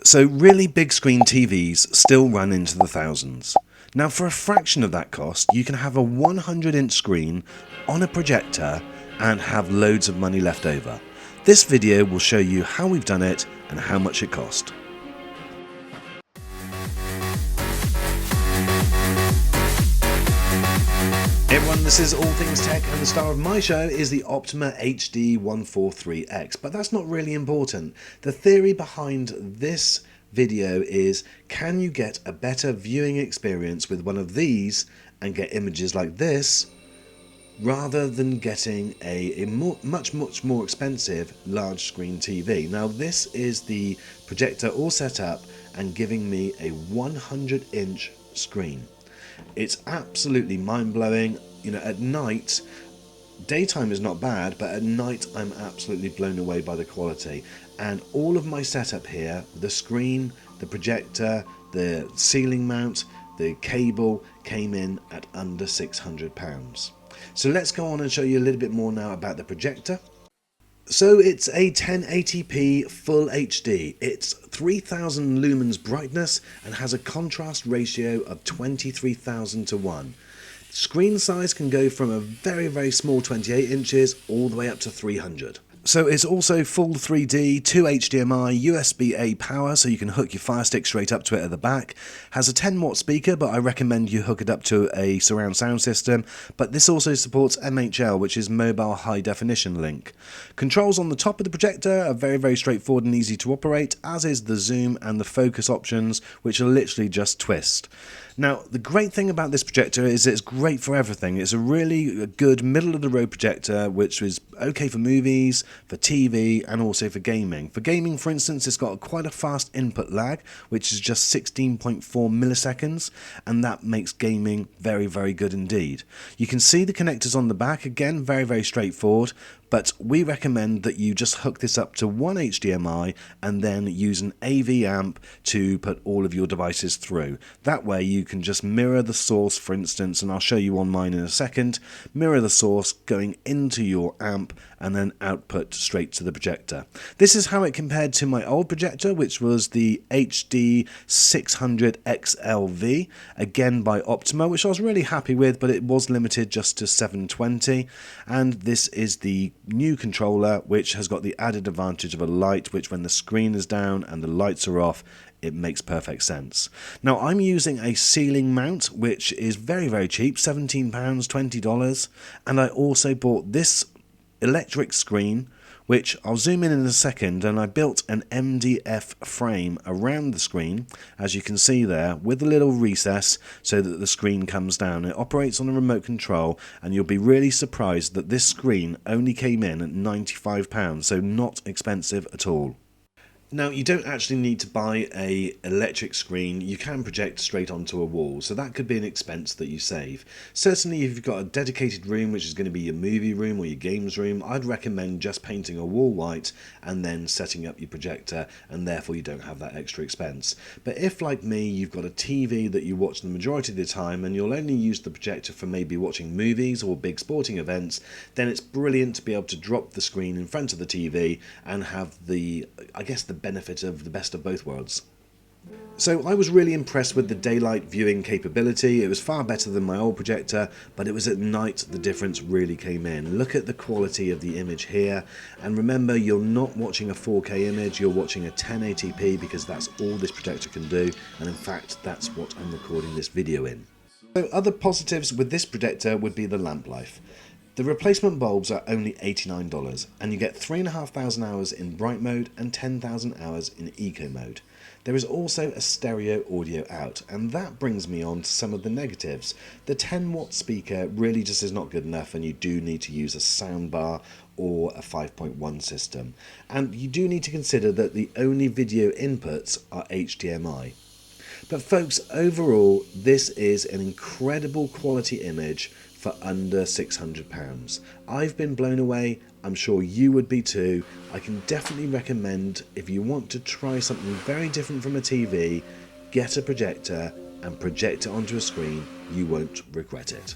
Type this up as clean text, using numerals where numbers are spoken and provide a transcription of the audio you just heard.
So really big screen TVs still run into the thousands. Now for a fraction of that cost, you can have a 100-inch screen on a projector and have loads of money left over. This video will show you how we've done it and how much it cost. Hey everyone, this is All Things Tech, and the star of my show is the Optima HD 143X, but that's not really important. The theory behind this video is, can you get a better viewing experience with one of these and get images like this, rather than getting a much more expensive large screen TV. Now this is the projector all set up and giving me a 100-inch screen. It's absolutely mind-blowing. You know, at night, daytime is not bad, but at night I'm absolutely blown away by the quality. And all of my setup here, the screen, the projector, the ceiling mount, the cable, came in at under £600. So let's go on and show you a little bit more now about the projector. So it's a 1080p full HD. It's 3000 lumens brightness and has a contrast ratio of 23,000 to 1. Screen size can go from a very small 28 inches all the way up to 300. So it's also full 3D, 2 HDMI, USB-A power, so you can hook your Fire Stick straight up to it at the back. Has a 10-watt speaker, but I recommend you hook it up to a surround sound system. But this also supports MHL, which is Mobile High Definition Link. Controls on the top of the projector are very straightforward and easy to operate, as is the zoom and the focus options, which are literally just twist. Now, the great thing about this projector is it's great for everything. It's a really good middle-of-the-road projector, which is okay for movies, for TV, and also for gaming. For gaming, for instance, it's got quite a fast input lag, which is just 16.4 milliseconds, and that makes gaming very good indeed. You can see the connectors on the back, again, very straightforward, but we recommend that you just hook this up to one HDMI and then use an AV amp to put all of your devices through. That way you can just mirror the source, for instance, and I'll show you on mine in a second, mirror the source going into your amp and then output straight to the projector. This is how it compared to my old projector, which was the HD 600XLV, again by Optima, which I was really happy with, but it was limited just to 720. And this is the new controller, which has got the added advantage of a light, which when the screen is down and the lights are off, it makes perfect sense. Now I'm using a ceiling mount, which is very cheap, £17, $20, and I also bought this electric screen, which I'll zoom in a second, and I built an MDF frame around the screen, as you can see there, with a little recess so that the screen comes down. It operates on a remote control, and you'll be really surprised that this screen only came in at £95, so not expensive at all. Now, you don't actually need to buy an electric screen. You can project straight onto a wall, so that could be an expense that you save. Certainly, if you've got a dedicated room, which is going to be your movie room or your games room, I'd recommend just painting a wall white and then setting up your projector, and therefore you don't have that extra expense. But if, like me, you've got a TV that you watch the majority of the time and you'll only use the projector for maybe watching movies or big sporting events, then it's brilliant to be able to drop the screen in front of the TV and have the, I guess, the benefit of the best of both worlds. So I was really impressed with the daylight viewing capability. It was far better than my old projector, but it was at night the difference really came in. Look at the quality of the image here, and remember, you're not watching a 4K image, you're watching a 1080p, because that's all this projector can do, and in fact that's what I'm recording this video in. So other positives with this projector would be the lamp life. The replacement bulbs are only $89, and you get 3,500 hours in bright mode and 10,000 hours in eco mode. There is also a stereo audio out, and that brings me on to some of the negatives. The 10-watt speaker really just is not good enough, and you do need to use a soundbar or a 5.1 system. And you do need to consider that the only video inputs are HDMI. But folks, overall, this is an incredible quality image for under £600. I've been blown away. I'm sure you would be too. I can definitely recommend, if you want to try something very different from a TV, get a projector and project it onto a screen. You won't regret it.